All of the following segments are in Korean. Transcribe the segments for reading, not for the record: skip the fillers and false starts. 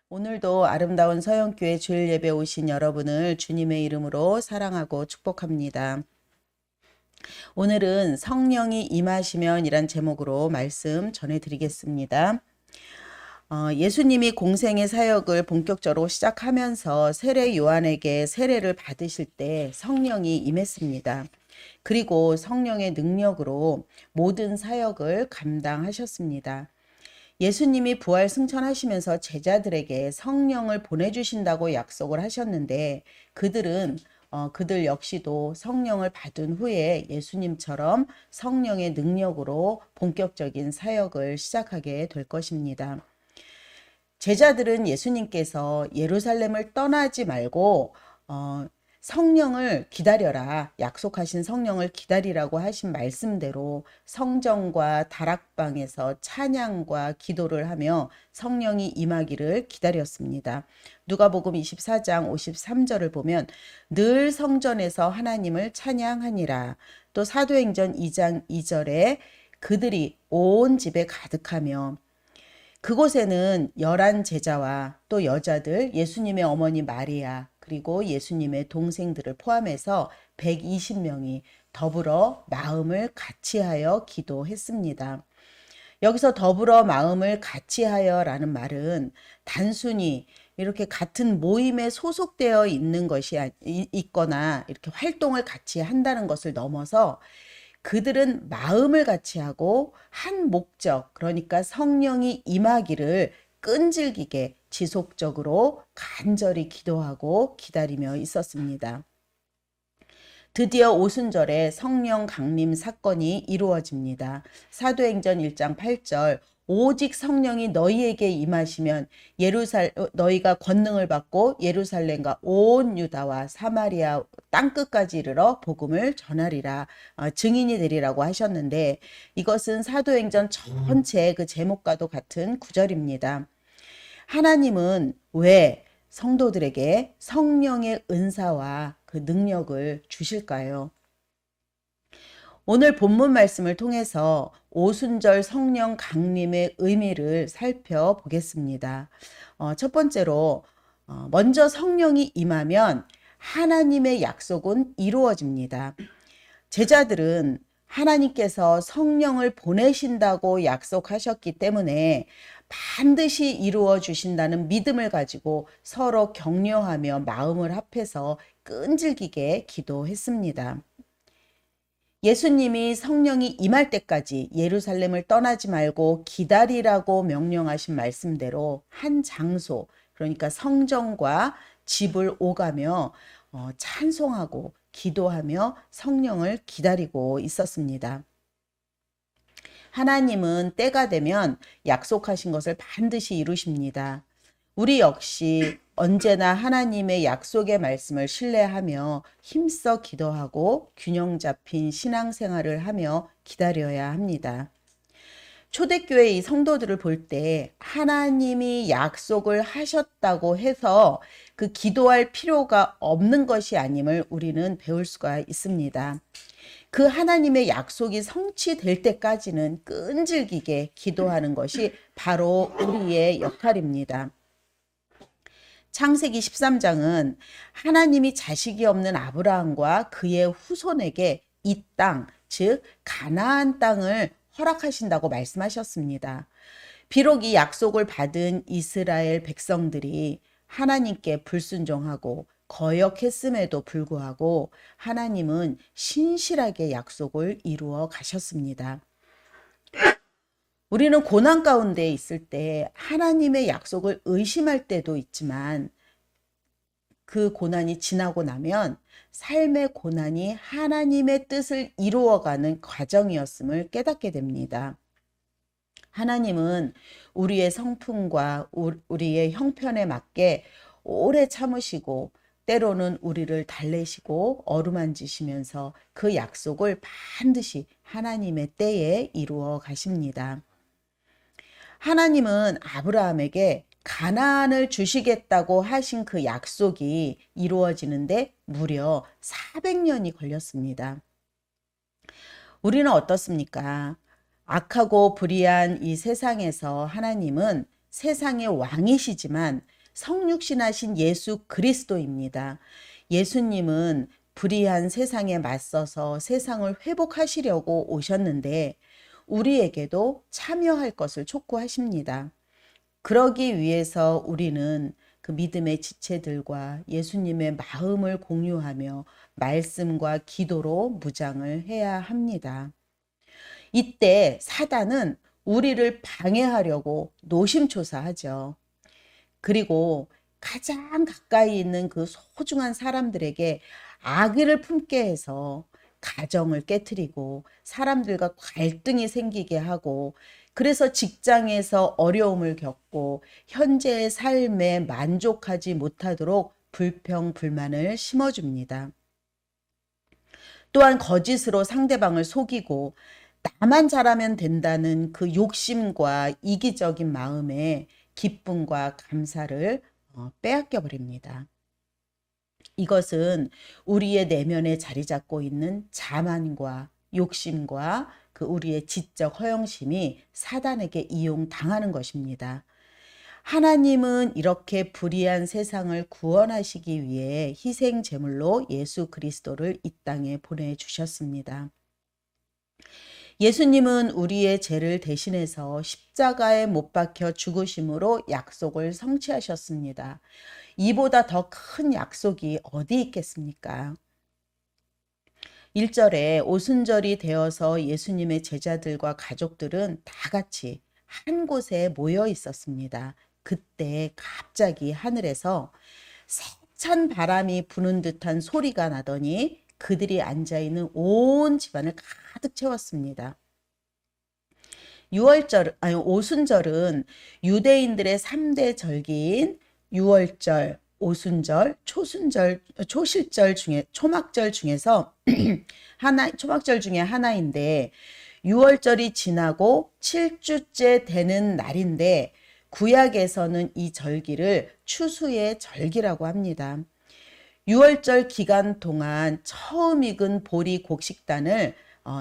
오늘도 아름다운 서영교회 주일 예배 오신 여러분을 주님의 이름으로 사랑하고 축복합니다. 오늘은 성령이 임하시면 이란 제목으로 말씀 전해드리겠습니다. 예수님이 공생의 사역을 본격적으로 시작하면서 세례 요한에게 세례를 받으실 때 성령이 임했습니다. 그리고 성령의 능력으로 모든 사역을 감당하셨습니다. 예수님이 부활 승천하시면서 제자들에게 성령을 보내주신다고 약속을 하셨는데 그들 역시도 성령을 받은 후에 예수님처럼 성령의 능력으로 본격적인 사역을 시작하게 될 것입니다. 제자들은 예수님께서 예루살렘을 떠나지 말고 성령을 기다려라, 약속하신 성령을 기다리라고 하신 말씀대로 성전과 다락방에서 찬양과 기도를 하며 성령이 임하기를 기다렸습니다. 누가복음 24장 53절을 보면 늘 성전에서 하나님을 찬양하니라. 또 사도행전 2장 2절에 그들이 온 집에 가득하며, 그곳에는 11 제자와 또 여자들, 예수님의 어머니 마리아, 그리고 예수님의 동생들을 포함해서 120명이 더불어 마음을 같이하여 기도했습니다. 여기서 더불어 마음을 같이하여 라는 말은 단순히 이렇게 같은 모임에 소속되어 있는 것이 있거나 이렇게 활동을 같이 한다는 것을 넘어서 그들은 마음을 같이 하고 한 목적, 그러니까 성령이 임하기를 끈질기게 지속적으로 간절히 기도하고 기다리며 있었습니다. 드디어 오순절에 성령 강림 사건이 이루어집니다. 사도행전 1장 8절, 오직 성령이 너희에게 임하시면 너희가 권능을 받고 예루살렘과 온 유다와 사마리아 땅끝까지 이르러 복음을 전하리라, 증인이 되리라고 하셨는데, 이것은 사도행전 전체 그 제목과도 같은 구절입니다. 하나님은 왜 성도들에게 성령의 은사와 그 능력을 주실까요? 오늘 본문 말씀을 통해서 오순절 성령 강림의 의미를 살펴보겠습니다. 첫 번째로 먼저 성령이 임하면 하나님의 약속은 이루어집니다. 제자들은 하나님께서 성령을 보내신다고 약속하셨기 때문에 반드시 이루어 주신다는 믿음을 가지고 서로 격려하며 마음을 합해서 끈질기게 기도했습니다. 예수님이 성령이 임할 때까지 예루살렘을 떠나지 말고 기다리라고 명령하신 말씀대로 한 장소, 그러니까 성전과 집을 오가며 찬송하고 기도하며 성령을 기다리고 있었습니다. 하나님은 때가 되면 약속하신 것을 반드시 이루십니다. 우리 역시 언제나 하나님의 약속의 말씀을 신뢰하며 힘써 기도하고 균형 잡힌 신앙생활을 하며 기다려야 합니다. 초대교회의 성도들을 볼 때 하나님이 약속을 하셨다고 해서 그 기도할 필요가 없는 것이 아님을 우리는 배울 수가 있습니다. 그 하나님의 약속이 성취될 때까지는 끈질기게 기도하는 것이 바로 우리의 역할입니다. 창세기 13장은 하나님이 자식이 없는 아브라함과 그의 후손에게 이 땅, 즉 가나안 땅을 허락하신다고 말씀하셨습니다. 비록 이 약속을 받은 이스라엘 백성들이 하나님께 불순종하고 거역했음에도 불구하고 하나님은 신실하게 약속을 이루어 가셨습니다. 우리는 고난 가운데 있을 때 하나님의 약속을 의심할 때도 있지만 그 고난이 지나고 나면 삶의 고난이 하나님의 뜻을 이루어가는 과정이었음을 깨닫게 됩니다. 하나님은 우리의 성품과 우리의 형편에 맞게 오래 참으시고 때로는 우리를 달래시고 어루만지시면서 그 약속을 반드시 하나님의 때에 이루어 가십니다. 하나님은 아브라함에게 가나안을 주시겠다고 하신 그 약속이 이루어지는데 무려 400년이 걸렸습니다. 우리는 어떻습니까? 악하고 불의한 이 세상에서 하나님은 세상의 왕이시지만 성육신하신 예수 그리스도입니다. 예수님은 불의한 세상에 맞서서 세상을 회복하시려고 오셨는데 우리에게도 참여할 것을 촉구하십니다. 그러기 위해서 우리는 그 믿음의 지체들과 예수님의 마음을 공유하며 말씀과 기도로 무장을 해야 합니다. 이때 사단은 우리를 방해하려고 노심초사하죠. 그리고 가장 가까이 있는 그 소중한 사람들에게 악의를 품게 해서 가정을 깨트리고 사람들과 갈등이 생기게 하고, 그래서 직장에서 어려움을 겪고 현재의 삶에 만족하지 못하도록 불평, 불만을 심어줍니다. 또한 거짓으로 상대방을 속이고 나만 잘하면 된다는 그 욕심과 이기적인 마음에 기쁨과 감사를 빼앗겨 버립니다. 이것은 우리의 내면에 자리 잡고 있는 자만과 욕심과 그 우리의 지적 허영심이 사단에게 이용당하는 것입니다. 하나님은 이렇게 불의한 세상을 구원하시기 위해 희생 제물로 예수 그리스도를 이 땅에 보내주셨습니다. 예수님은 우리의 죄를 대신해서 십자가에 못 박혀 죽으심으로 약속을 성취하셨습니다. 이보다 더 큰 약속이 어디 있겠습니까? 1절에 오순절이 되어서 예수님의 제자들과 가족들은 다 같이 한 곳에 모여 있었습니다. 그때 갑자기 하늘에서 세찬 바람이 부는 듯한 소리가 나더니 그들이 앉아있는 온 집안을 가득 채웠습니다. 오순절은 유대인들의 3대 절기인 유월절, 오순절, 초실절 중에 초막절 중에서 초막절 중에 하나인데, 유월절이 지나고 7주째 되는 날인데 구약에서는 이 절기를 추수의 절기라고 합니다. 유월절 기간 동안 처음 익은 보리 곡식단을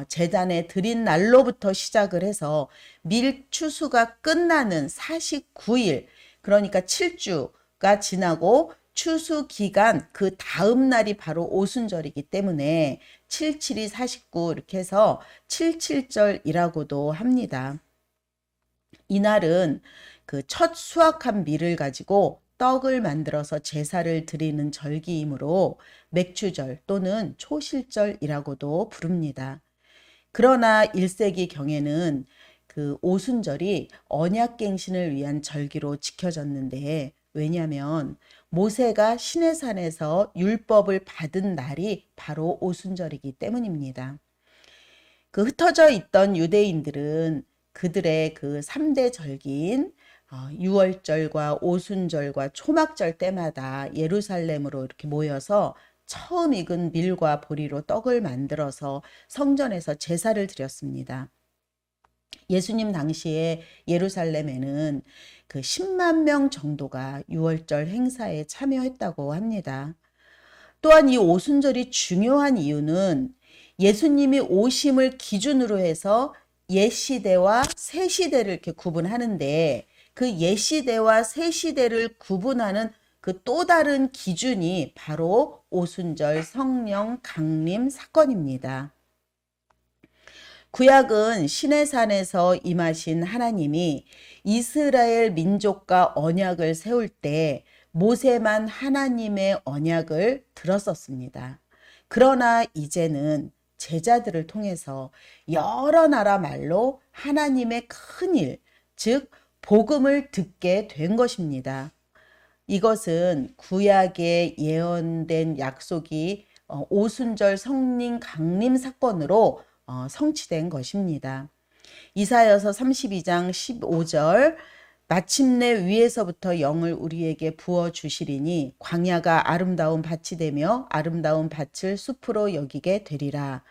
제단에 드린 날로부터 시작을 해서 밀추수가 끝나는 49일, 그러니까 7주가 지나고 추수 기간 그 다음 날이 바로 오순절이기 때문에 77이 49 이렇게 해서 77절이라고도 합니다. 이날은 그 첫 수확한 밀을 가지고 떡을 만들어서 제사를 드리는 절기이므로 맥추절 또는 초실절이라고도 부릅니다. 그러나 1세기 경에는 그 오순절이 언약갱신을 위한 절기로 지켜졌는데, 왜냐하면 모세가 시내산에서 율법을 받은 날이 바로 오순절이기 때문입니다. 그 흩어져 있던 유대인들은 그들의 그 3대 절기인 유월절과 오순절과 초막절 때마다 예루살렘으로 이렇게 모여서 처음 익은 밀과 보리로 떡을 만들어서 성전에서 제사를 드렸습니다. 예수님 당시에 예루살렘에는 그 10만 명 정도가 유월절 행사에 참여했다고 합니다. 또한 이 오순절이 중요한 이유는 예수님이 오심을 기준으로 해서 옛시대와 새시대를 이렇게 구분하는데, 그 옛시대와 새시대를 구분하는 그 또 다른 기준이 바로 오순절 성령 강림 사건입니다. 구약은 시내산에서 임하신 하나님이 이스라엘 민족과 언약을 세울 때 모세만 하나님의 언약을 들었었습니다. 그러나 이제는 제자들을 통해서 여러 나라 말로 하나님의 큰 일, 즉 복음을 듣게 된 것입니다. 이것은 구약에 예언된 약속이 오순절 성령 강림 사건으로 성취된 것입니다. 이사야서 32장 15절, 마침내 위에서부터 영을 우리에게 부어주시리니 광야가 아름다운 밭이 되며 아름다운 밭을 숲으로 여기게 되리라.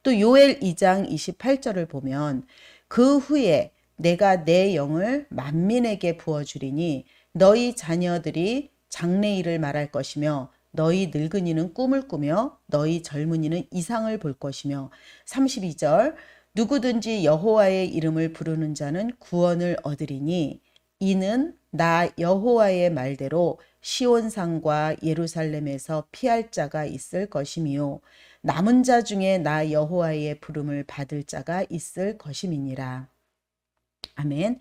또 요엘 2장 28절을 보면 그 후에 내가 내 영을 만민에게 부어주리니 너희 자녀들이 장래일을 말할 것이며 너희 늙은이는 꿈을 꾸며 너희 젊은이는 이상을 볼 것이며, 32절, 누구든지 여호와의 이름을 부르는 자는 구원을 얻으리니 이는 나 여호와의 말대로 시온산과 예루살렘에서 피할 자가 있을 것이미요 남은 자 중에 나 여호와의 부름을 받을 자가 있을 것임이니라. 아멘.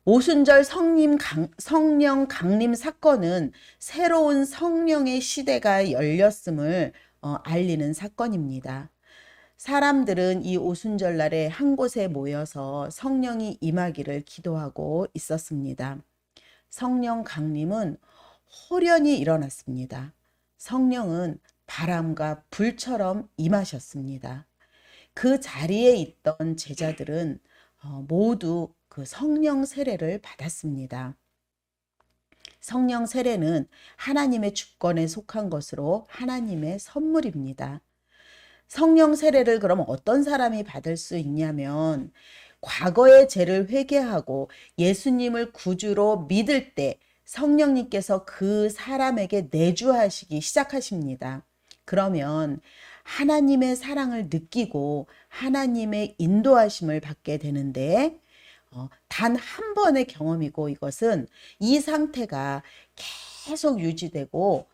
오순절 성령 강림 사건은 새로운 성령의 시대가 열렸음을 알리는 사건입니다. 사람들은 이 오순절날에 한 곳에 모여서 성령이 임하기를 기도하고 있었습니다. 성령 강림은 호련히 일어났습니다. 성령은 바람과 불처럼 임하셨습니다. 그 자리에 있던 제자들은 모두 그 성령 세례를 받았습니다. 성령 세례는 하나님의 주권에 속한 것으로 하나님의 선물입니다. 성령 세례를 그럼 어떤 사람이 받을 수 있냐면 과거의 죄를 회개하고 예수님을 구주로 믿을 때 성령님께서 그 사람에게 내주하시기 시작하십니다. 그러면 하나님의 사랑을 느끼고 하나님의 인도하심을 받게 되는데 단 한 번의 경험이고 이것은 이 상태가 계속 유지되고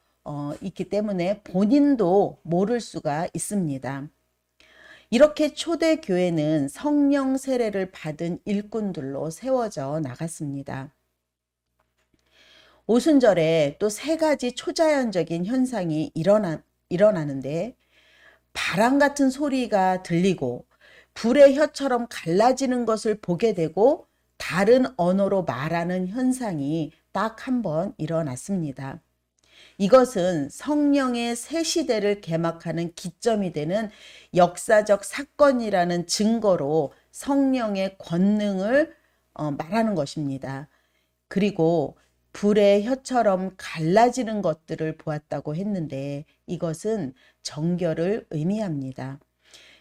있기 때문에 본인도 모를 수가 있습니다. 이렇게 초대교회는 성령 세례를 받은 일꾼들로 세워져 나갔습니다. 오순절에 또 세 가지 초자연적인 현상이 일어나는데 바람 같은 소리가 들리고 불의 혀처럼 갈라지는 것을 보게 되고 다른 언어로 말하는 현상이 딱 한 번 일어났습니다. 이것은 성령의 새 시대를 개막하는 기점이 되는 역사적 사건이라는 증거로 성령의 권능을 말하는 것입니다. 그리고 불의 혀처럼 갈라지는 것들을 보았다고 했는데 이것은 정결을 의미합니다.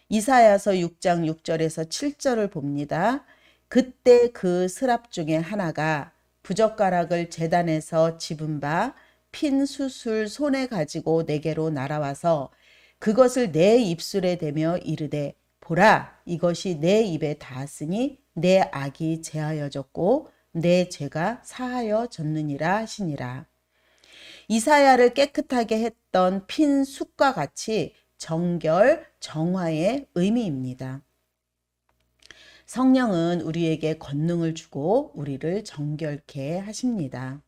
이사야서 6장 6절에서 7절을 봅니다. 그때 그 스랍 중에 하나가 부젓가락을 제단에서 집은 바 핀 숯을 손에 가지고 내게로 날아와서 그것을 내 입술에 대며 이르되 보라 이것이 내 입에 닿았으니 내 악이 제하여졌고 내 죄가 사하여졌느니라 하시니라. 이사야를 깨끗하게 했던 핀 숯과 같이 정결, 정화의 의미입니다. 성령은 우리에게 권능을 주고 우리를 정결케 하십니다.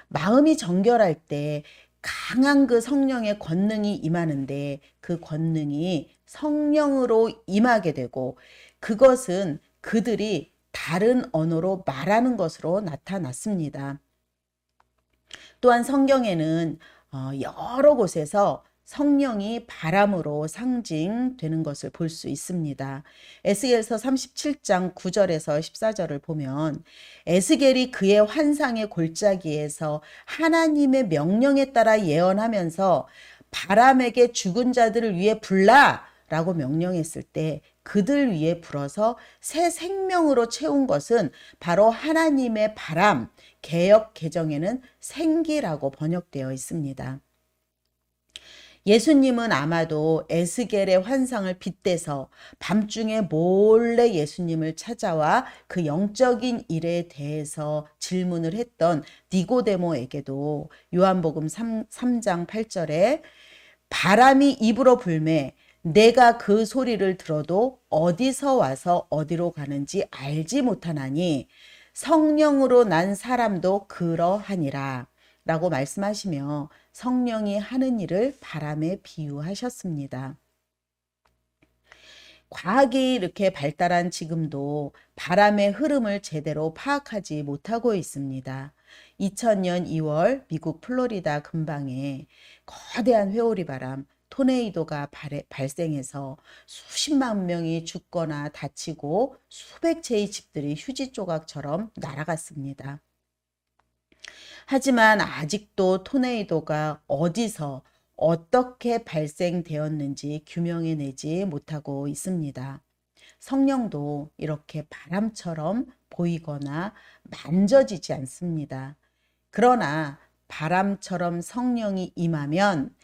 마음이 정결할 때 강한 그 성령의 권능이 임하는데 그 권능이 성령으로 임하게 되고 그것은 그들이 다른 언어로 말하는 것으로 나타났습니다. 또한 성경에는 여러 곳에서 성령이 바람으로 상징되는 것을 볼 수 있습니다. 에스겔서 37장 9절에서 14절을 보면 에스겔이 그의 환상의 골짜기에서 하나님의 명령에 따라 예언하면서 바람에게 죽은 자들을 위해 불라 라고 명령했을 때 그들 위에 불어서 새 생명으로 채운 것은 바로 하나님의 바람, 개역 개정에는 생기라고 번역되어 있습니다. 예수님은 아마도 에스겔의 환상을 빗대서 밤중에 몰래 예수님을 찾아와 그 영적인 일에 대해서 질문을 했던 니고데모에게도 요한복음 3장 8절에 바람이 입으로 불매 내가 그 소리를 들어도 어디서 와서 어디로 가는지 알지 못하나니 성령으로 난 사람도 그러하니라 라고 말씀하시며 성령이 하는 일을 바람에 비유하셨습니다. 과학이 이렇게 발달한 지금도 바람의 흐름을 제대로 파악하지 못하고 있습니다. 2000년 2월 미국 플로리다 근방에 거대한 회오리 바람, 토네이도가 발생해서 수십만 명이 죽거나 다치고 수백 채의 집들이 휴지 조각처럼 날아갔습니다. 하지만 아직도 토네이도가 어디서 어떻게 발생되었는지 규명해내지 못하고 있습니다. 성령도 이렇게 바람처럼 보이거나 만져지지 않습니다. 그러나 바람처럼 성령이 임하면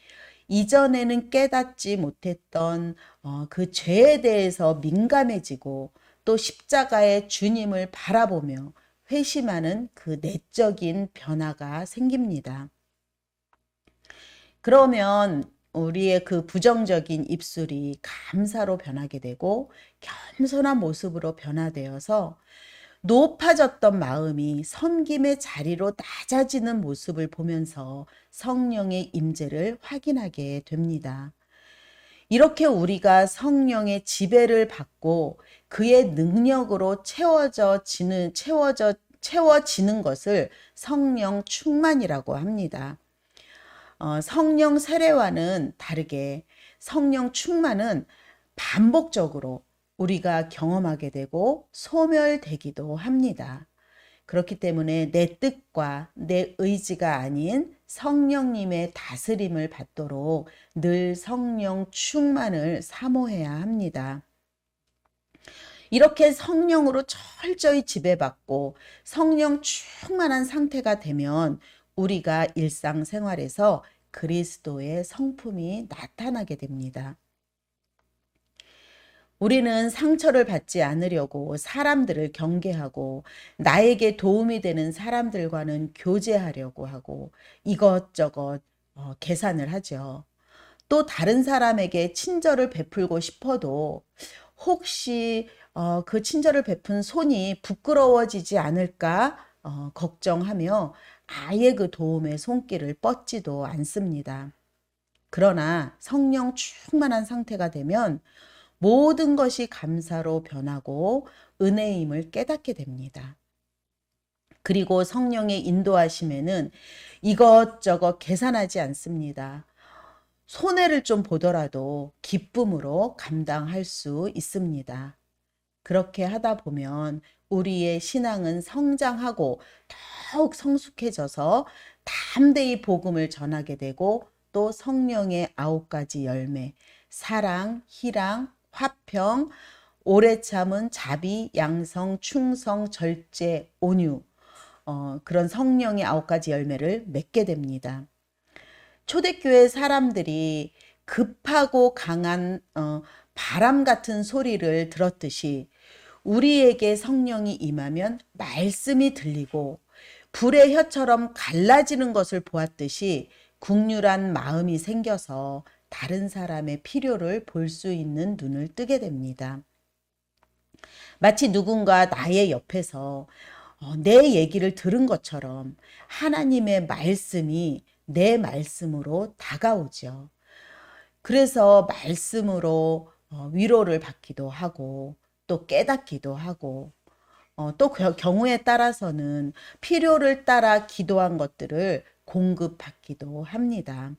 이전에는 깨닫지 못했던 그 죄에 대해서 민감해지고 또 십자가의 주님을 바라보며 회심하는 그 내적인 변화가 생깁니다. 그러면 우리의 그 부정적인 입술이 감사로 변하게 되고 겸손한 모습으로 변화되어서 높아졌던 마음이 섬김의 자리로 낮아지는 모습을 보면서 성령의 임재를 확인하게 됩니다. 이렇게 우리가 성령의 지배를 받고 그의 능력으로 채워지는 것을 성령 충만이라고 합니다. 성령 세례와는 다르게 성령 충만은 반복적으로 우리가 경험하게 되고 소멸되기도 합니다. 그렇기 때문에 내 뜻과 내 의지가 아닌 성령님의 다스림을 받도록 늘 성령 충만을 사모해야 합니다. 이렇게 성령으로 철저히 지배받고 성령 충만한 상태가 되면 우리가 일상생활에서 그리스도의 성품이 나타나게 됩니다. 우리는 상처를 받지 않으려고 사람들을 경계하고 나에게 도움이 되는 사람들과는 교제하려고 하고 이것저것 계산을 하죠. 또 다른 사람에게 친절을 베풀고 싶어도 혹시 그 친절을 베푼 손이 부끄러워지지 않을까 걱정하며 아예 그 도움의 손길을 뻗지도 않습니다. 그러나 성령 충만한 상태가 되면 모든 것이 감사로 변하고 은혜임을 깨닫게 됩니다. 그리고 성령의 인도하심에는 이것저것 계산하지 않습니다. 손해를 좀 보더라도 기쁨으로 감당할 수 있습니다. 그렇게 하다 보면 우리의 신앙은 성장하고 더욱 성숙해져서 담대히 복음을 전하게 되고 또 성령의 9가지 열매, 사랑, 희랑, 화평, 오래 참은, 자비, 양성, 충성, 절제, 온유 그런 성령의 9가지 열매를 맺게 됩니다. 초대교회 사람들이 급하고 강한 바람 같은 소리를 들었듯이 우리에게 성령이 임하면 말씀이 들리고 불의 혀처럼 갈라지는 것을 보았듯이 국률한 마음이 생겨서 다른 사람의 필요를 볼 수 있는 눈을 뜨게 됩니다. 마치 누군가 나의 옆에서 내 얘기를 들은 것처럼 하나님의 말씀이 내 말씀으로 다가오죠. 그래서 말씀으로 위로를 받기도 하고 또 깨닫기도 하고 또 경우에 따라서는 필요를 따라 기도한 것들을 공급받기도 합니다.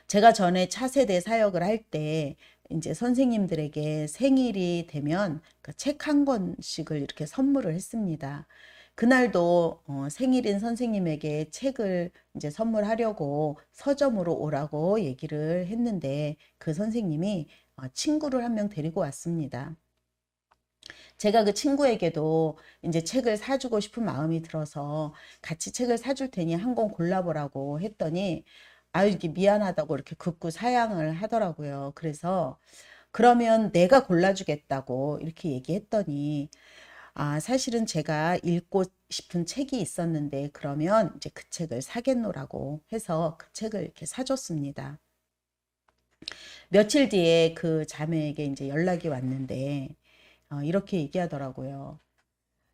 제가 전에 차세대 사역을 할 때 이제 선생님들에게 생일이 되면 그 책 한 권씩을 이렇게 선물을 했습니다. 그날도 생일인 선생님에게 책을 이제 선물하려고 서점으로 오라고 얘기를 했는데 그 선생님이 친구를 한 명 데리고 왔습니다. 제가 그 친구에게도 이제 책을 사주고 싶은 마음이 들어서 같이 책을 사줄 테니 한 권 골라보라고 했더니 아유, 이게 미안하다고 이렇게 극구 사양을 하더라고요. 그래서 그러면 내가 골라주겠다고 이렇게 얘기했더니 사실은 제가 읽고 싶은 책이 있었는데 그러면 이제 그 책을 사겠노라고 해서 그 책을 이렇게 사줬습니다. 며칠 뒤에 그 자매에게 이제 연락이 왔는데 이렇게 얘기하더라고요.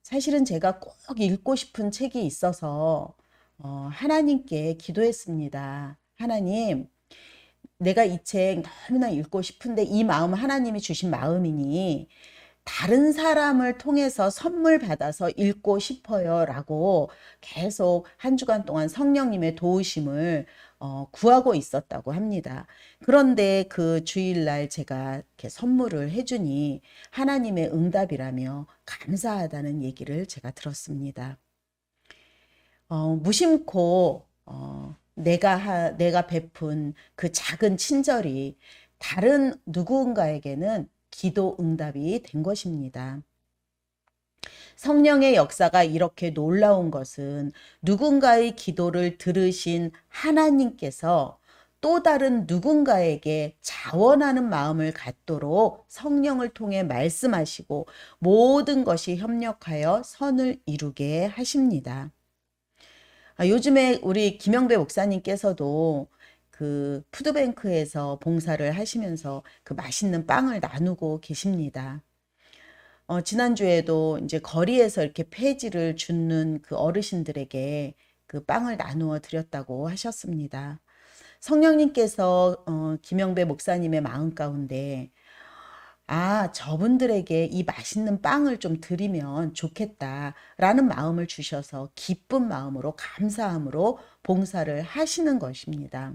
사실은 제가 꼭 읽고 싶은 책이 있어서 하나님께 기도했습니다. 하나님, 내가 이 책 너무나 읽고 싶은데 이 마음 하나님이 주신 마음이니 다른 사람을 통해서 선물 받아서 읽고 싶어요 라고 계속 한 주간 동안 성령님의 도우심을 구하고 있었다고 합니다. 그런데 그 주일날 제가 이렇게 선물을 해주니 하나님의 응답이라며 감사하다는 얘기를 제가 들었습니다. 무심코 내가 베푼 그 작은 친절이 다른 누군가에게는 기도 응답이 된 것입니다. 성령의 역사가 이렇게 놀라운 것은 누군가의 기도를 들으신 하나님께서 또 다른 누군가에게 자원하는 마음을 갖도록 성령을 통해 말씀하시고 모든 것이 협력하여 선을 이루게 하십니다. 요즘에 우리 김영배 목사님께서도 그 푸드뱅크에서 봉사를 하시면서 그 맛있는 빵을 나누고 계십니다. 지난주에도 이제 거리에서 이렇게 폐지를 줍는 그 어르신들에게 그 빵을 나누어 드렸다고 하셨습니다. 성령님께서 김영배 목사님의 마음 가운데 저분들에게 이 맛있는 빵을 좀 드리면 좋겠다라는 마음을 주셔서 기쁜 마음으로 감사함으로 봉사를 하시는 것입니다.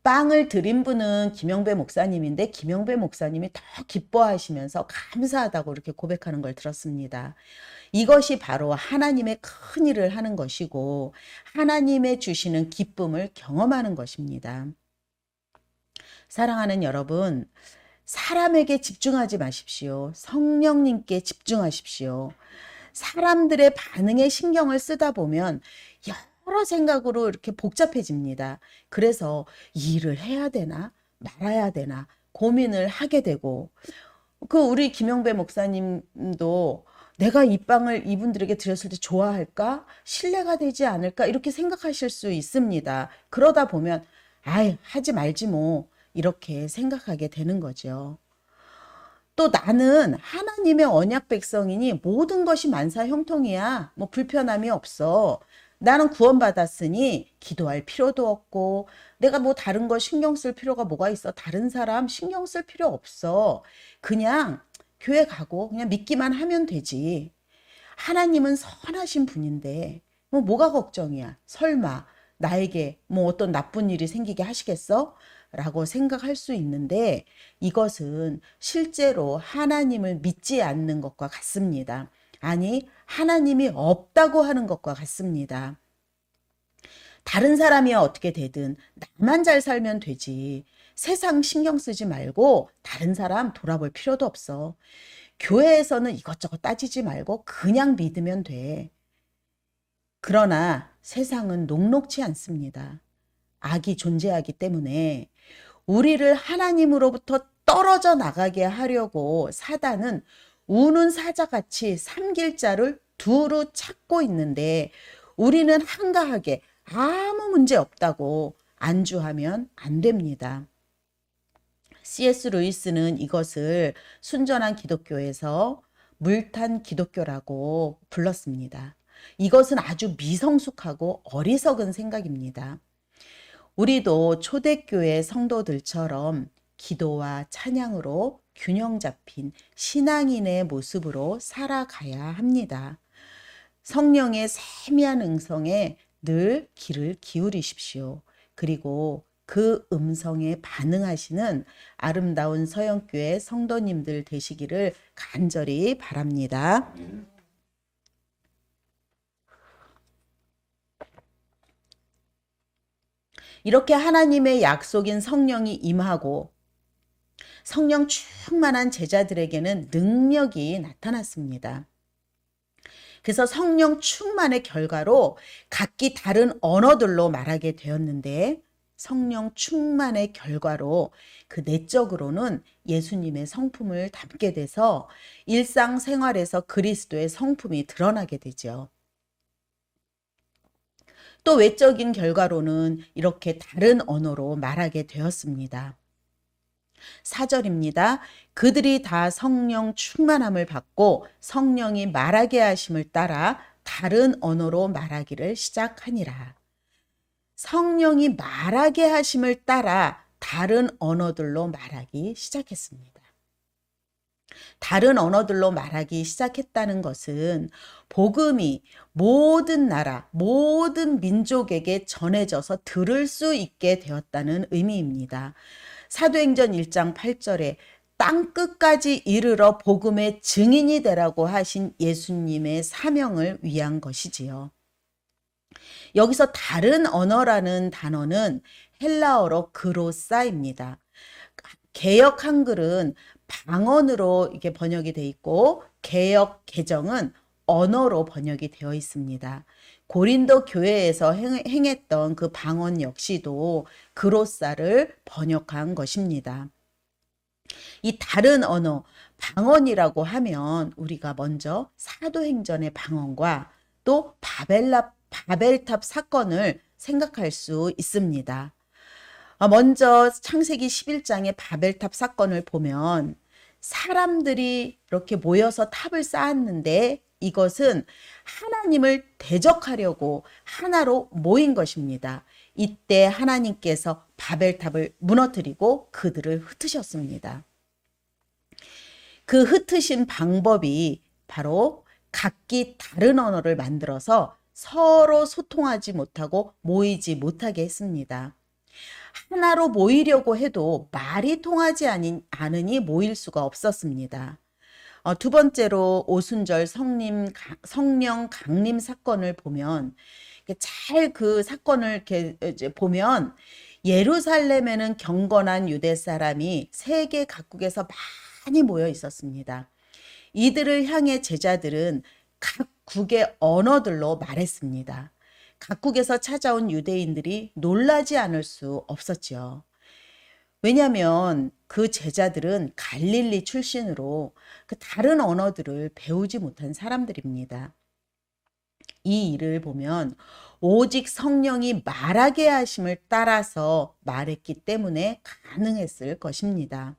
빵을 드린 분은 김영배 목사님인데 김영배 목사님이 더 기뻐하시면서 감사하다고 이렇게 고백하는 걸 들었습니다. 이것이 바로 하나님의 큰 일을 하는 것이고 하나님의 주시는 기쁨을 경험하는 것입니다. 사랑하는 여러분, 사람에게 집중하지 마십시오. 성령님께 집중하십시오. 사람들의 반응에 신경을 쓰다 보면 여러 생각으로 이렇게 복잡해집니다. 그래서 이 일을 해야 되나 말아야 되나 고민을 하게 되고, 우리 김영배 목사님도 내가 이 빵을 이분들에게 드렸을 때 좋아할까? 신뢰가 되지 않을까? 이렇게 생각하실 수 있습니다. 그러다 보면 하지 말지 뭐 이렇게 생각하게 되는 거죠. 또 나는 하나님의 언약 백성이니 모든 것이 만사 형통이야. 뭐 불편함이 없어. 나는 구원받았으니 기도할 필요도 없고 내가 뭐 다른 거 신경 쓸 필요가 뭐가 있어. 다른 사람 신경 쓸 필요 없어. 그냥 교회 가고 그냥 믿기만 하면 되지. 하나님은 선하신 분인데 뭐가 걱정이야. 설마 나에게 뭐 어떤 나쁜 일이 생기게 하시겠어? 라고 생각할 수 있는데 이것은 실제로 하나님을 믿지 않는 것과 같습니다. 아니, 하나님이 없다고 하는 것과 같습니다. 다른 사람이야 어떻게 되든 나만 잘 살면 되지. 세상 신경 쓰지 말고 다른 사람 돌아볼 필요도 없어. 교회에서는 이것저것 따지지 말고 그냥 믿으면 돼. 그러나 세상은 녹록지 않습니다. 악이 존재하기 때문에 우리를 하나님으로부터 떨어져 나가게 하려고 사단은 우는 사자같이 삼킬 자를 두루 찾고 있는데 우리는 한가하게 아무 문제 없다고 안주하면 안 됩니다. C.S. 루이스는 이것을 순전한 기독교에서 물탄 기독교라고 불렀습니다. 이것은 아주 미성숙하고 어리석은 생각입니다. 우리도 초대교회 성도들처럼 기도와 찬양으로 균형 잡힌 신앙인의 모습으로 살아가야 합니다. 성령의 세미한 음성에 늘 귀를 기울이십시오. 그리고 그 음성에 반응하시는 아름다운 서영교회 성도님들 되시기를 간절히 바랍니다. 이렇게 하나님의 약속인 성령이 임하고 성령 충만한 제자들에게는 능력이 나타났습니다. 그래서 성령 충만의 결과로 각기 다른 언어들로 말하게 되었는데 성령 충만의 결과로 그 내적으로는 예수님의 성품을 담게 돼서 일상생활에서 그리스도의 성품이 드러나게 되죠. 또 외적인 결과로는 이렇게 다른 언어로 말하게 되었습니다. 4절입니다. 그들이 다 성령 충만함을 받고 성령이 말하게 하심을 따라 다른 언어로 말하기를 시작하니라. 성령이 말하게 하심을 따라 다른 언어들로 말하기 시작했습니다. 다른 언어들로 말하기 시작했다는 것은 복음이 모든 나라, 모든 민족에게 전해져서 들을 수 있게 되었다는 의미입니다. 사도행전 1장 8절에 땅끝까지 이르러 복음의 증인이 되라고 하신 예수님의 사명을 위한 것이지요. 여기서 다른 언어라는 단어는 헬라어로 그로사입니다. 개역 한글은 방언으로 이게 번역이 돼 있고 개역 개정은 언어로 번역이 되어 있습니다. 고린도 교회에서 행했던 그 방언 역시도 그로사를 번역한 것입니다. 이 다른 언어, 방언이라고 하면 우리가 먼저 사도행전의 방언과 또 바벨탑 사건을 생각할 수 있습니다. 먼저 창세기 11장의 바벨탑 사건을 보면 사람들이 이렇게 모여서 탑을 쌓았는데 이것은 하나님을 대적하려고 하나로 모인 것입니다. 이때 하나님께서 바벨탑을 무너뜨리고 그들을 흩으셨습니다. 그 흩으신 방법이 바로 각기 다른 언어를 만들어서 서로 소통하지 못하고 모이지 못하게 했습니다. 하나로 모이려고 해도 말이 통하지 않으니 모일 수가 없었습니다. 두 번째로 오순절 성령 강림 사건을 보면 잘 그 사건을 이렇게 이제 보면 예루살렘에는 경건한 유대 사람이 세계 각국에서 많이 모여 있었습니다. 이들을 향해 제자들은 각국의 언어들로 말했습니다. 각국에서 찾아온 유대인들이 놀라지 않을 수 없었죠. 왜냐하면 그 제자들은 갈릴리 출신으로 그 다른 언어들을 배우지 못한 사람들입니다. 이 일을 보면 오직 성령이 말하게 하심을 따라서 말했기 때문에 가능했을 것입니다.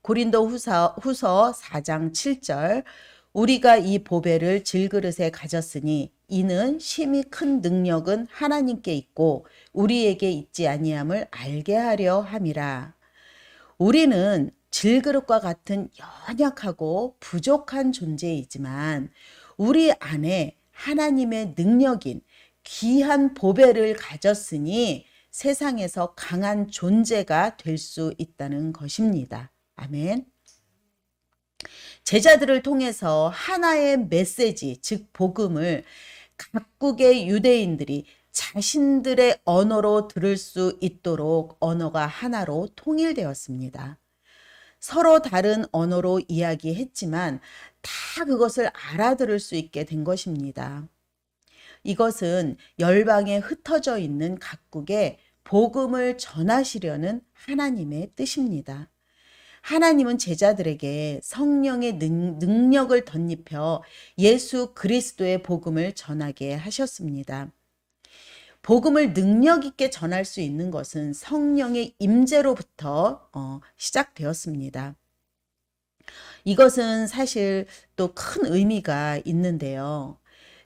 고린도 후서 4장 7절 우리가 이 보배를 질그릇에 가졌으니 이는 심히 큰 능력은 하나님께 있고 우리에게 있지 아니함을 알게 하려 함이라. 우리는 질그릇과 같은 연약하고 부족한 존재이지만 우리 안에 하나님의 능력인 귀한 보배를 가졌으니 세상에서 강한 존재가 될 수 있다는 것입니다. 아멘. 제자들을 통해서 하나의 메시지, 즉 복음을 각국의 유대인들이 자신들의 언어로 들을 수 있도록 언어가 하나로 통일되었습니다. 서로 다른 언어로 이야기했지만 다 그것을 알아들을 수 있게 된 것입니다. 이것은 열방에 흩어져 있는 각국에 복음을 전하시려는 하나님의 뜻입니다. 하나님은 제자들에게 성령의 능력을 덧입혀 예수 그리스도의 복음을 전하게 하셨습니다. 복음을 능력 있게 전할 수 있는 것은 성령의 임재로부터 시작되었습니다. 이것은 사실 또 큰 의미가 있는데요.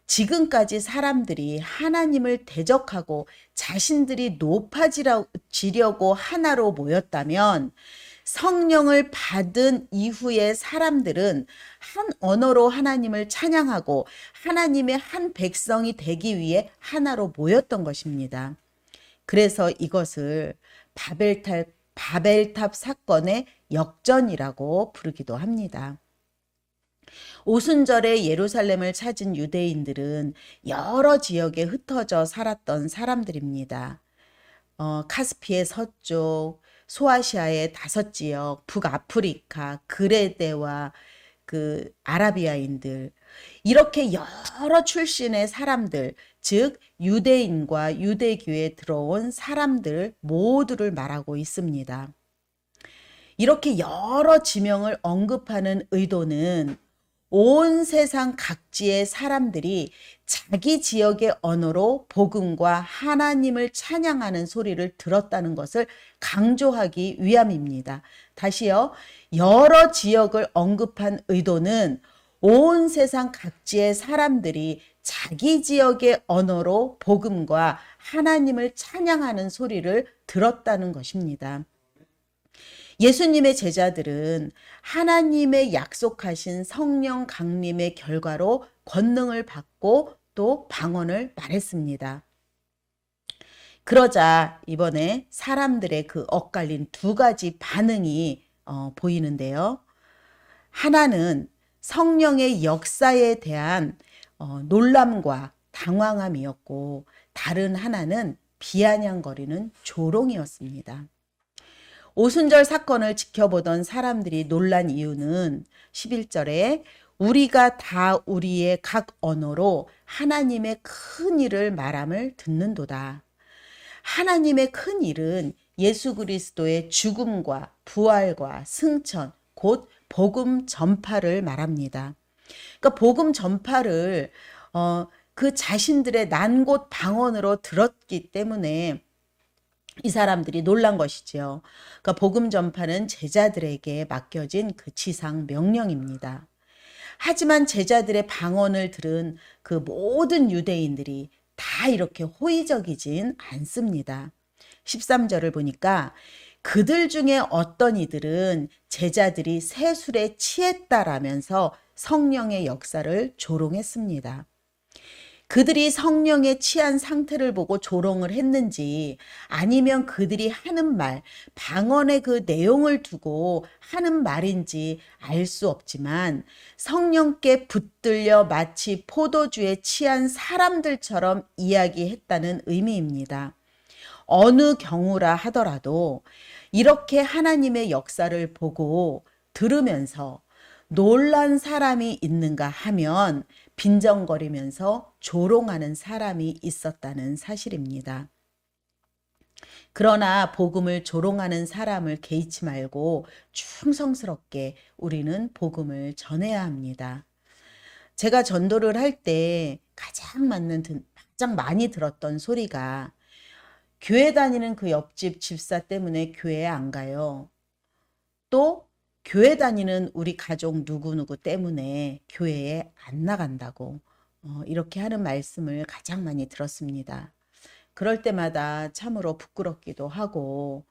지금까지 사람들이 하나님을 대적하고 자신들이 높아지려고 하나로 모였다면 성령을 받은 이후의 사람들은 한 언어로 하나님을 찬양하고 하나님의 한 백성이 되기 위해 하나로 모였던 것입니다. 그래서 이것을 바벨탑 사건의 역전이라고 부르기도 합니다. 오순절에 예루살렘을 찾은 유대인들은 여러 지역에 흩어져 살았던 사람들입니다. 카스피의 서쪽, 소아시아의 5지역, 북아프리카, 그레데와 그 아라비아인들, 이렇게 여러 출신의 사람들, 즉 유대인과 유대교에 들어온 사람들 모두를 말하고 있습니다. 이렇게 여러 지명을 언급하는 의도는 온 세상 각지의 사람들이 자기 지역의 언어로 복음과 하나님을 찬양하는 소리를 들었다는 것을 강조하기 위함입니다. 다시요. 여러 지역을 언급한 의도는 온 세상 각지의 사람들이 자기 지역의 언어로 복음과 하나님을 찬양하는 소리를 들었다는 것입니다. 예수님의 제자들은 하나님의 약속하신 성령 강림의 결과로 권능을 받고 또 방언을 말했습니다. 그러자 이번에 사람들의 그 엇갈린 2가지 반응이 보이는데요. 하나는 성령의 역사에 대한 놀람과 당황함이었고 다른 하나는 비아냥거리는 조롱이었습니다. 오순절 사건을 지켜보던 사람들이 놀란 이유는 11절에 우리가 다 우리의 각 언어로 하나님의 큰 일을 말함을 듣는도다. 하나님의 큰 일은 예수 그리스도의 죽음과 부활과 승천, 곧 복음 전파를 말합니다. 그러니까 복음 전파를 그 자신들의 난곳 방언으로 들었기 때문에 이 사람들이 놀란 것이지요. 그러니까 복음 전파는 제자들에게 맡겨진 그 지상 명령입니다. 하지만 제자들의 방언을 들은 그 모든 유대인들이 다 이렇게 호의적이진 않습니다. 13절을 보니까 그들 중에 어떤 이들은 제자들이 새술에 취했다라면서 성령의 역사를 조롱했습니다. 그들이 성령에 취한 상태를 보고 조롱을 했는지 아니면 그들이 하는 말, 방언의 그 내용을 두고 하는 말인지 알 수 없지만 성령께 붙들려 마치 포도주에 취한 사람들처럼 이야기했다는 의미입니다. 어느 경우라 하더라도 이렇게 하나님의 역사를 보고 들으면서 놀란 사람이 있는가 하면 빈정거리면서 조롱하는 사람이 있었다는 사실입니다. 그러나 복음을 조롱하는 사람을 개의치 말고 충성스럽게 우리는 복음을 전해야 합니다. 제가 전도를 할 때 가장 많이 들었던 소리가 교회 다니는 그 옆집 집사 때문에 교회에 안 가요. 또 교회 다니는 우리 가족 누구누구 때문에 교회에 안 나간다고 이렇게 하는 말씀을 가장 많이 들었습니다. 그럴 때마다 참으로 부끄럽기도 하고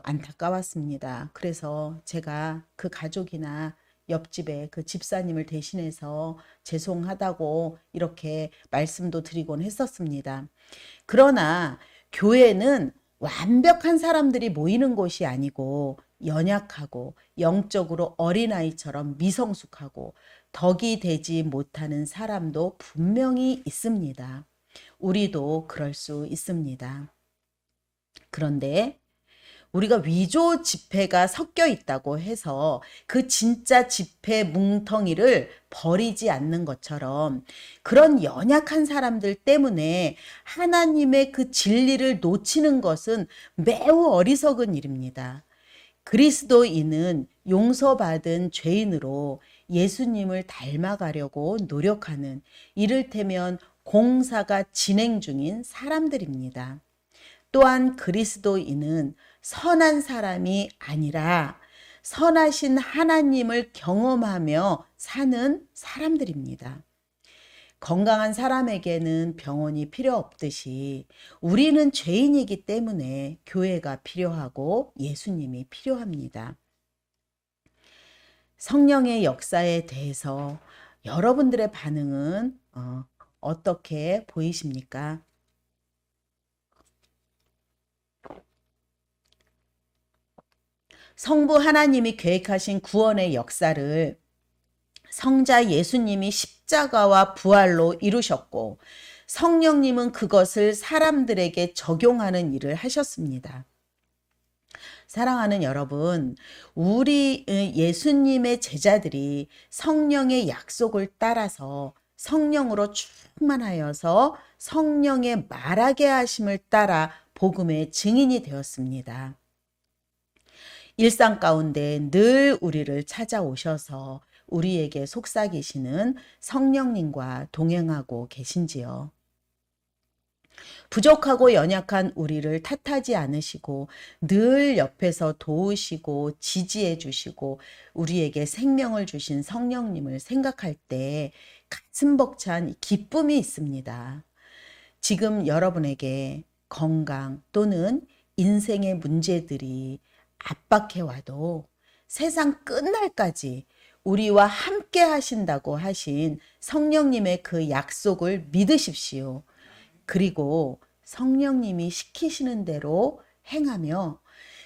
안타까웠습니다. 그래서 제가 그 가족이나 옆집에 그 집사님을 대신해서 죄송하다고 이렇게 말씀도 드리곤 했었습니다. 그러나 교회는 완벽한 사람들이 모이는 곳이 아니고 연약하고 영적으로 어린아이처럼 미성숙하고 덕이 되지 못하는 사람도 분명히 있습니다. 우리도 그럴 수 있습니다. 그런데 우리가 위조 지폐가 섞여 있다고 해서 그 진짜 지폐 뭉텅이를 버리지 않는 것처럼 그런 연약한 사람들 때문에 하나님의 그 진리를 놓치는 것은 매우 어리석은 일입니다. 그리스도인은 용서받은 죄인으로 예수님을 닮아가려고 노력하는 이를테면 공사가 진행 중인 사람들입니다. 또한 그리스도인은 선한 사람이 아니라 선하신 하나님을 경험하며 사는 사람들입니다. 건강한 사람에게는 병원이 필요 없듯이 우리는 죄인이기 때문에 교회가 필요하고 예수님이 필요합니다. 성령의 역사에 대해서 여러분들의 반응은 어떻게 보이십니까? 성부 하나님이 계획하신 구원의 역사를 성자 예수님이 십자가와 부활로 이루셨고 성령님은 그것을 사람들에게 적용하는 일을 하셨습니다. 사랑하는 여러분, 우리 예수님의 제자들이 성령의 약속을 따라서 성령으로 충만하여서 성령의 말하게 하심을 따라 복음의 증인이 되었습니다. 일상 가운데 늘 우리를 찾아오셔서 우리에게 속삭이시는 성령님과 동행하고 계신지요? 부족하고 연약한 우리를 탓하지 않으시고 늘 옆에서 도우시고 지지해 주시고 우리에게 생명을 주신 성령님을 생각할 때 가슴 벅찬 기쁨이 있습니다. 지금 여러분에게 건강 또는 인생의 문제들이 압박해와도 세상 끝날까지 우리와 함께 하신다고 하신 성령님의 그 약속을 믿으십시오. 그리고 성령님이 시키시는 대로 행하며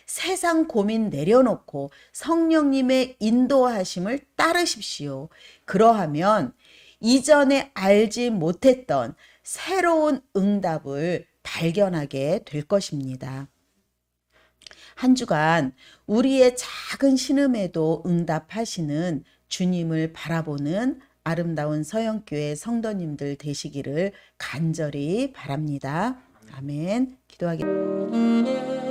세상 고민 내려놓고 성령님의 인도하심을 따르십시오. 그러하면 이전에 알지 못했던 새로운 응답을 발견하게 될 것입니다. 한 주간 우리의 작은 신음에도 응답하시는 주님을 바라보는 아름다운 서영교회 성도님들 되시기를 간절히 바랍니다. 아멘. 기도하겠습니다.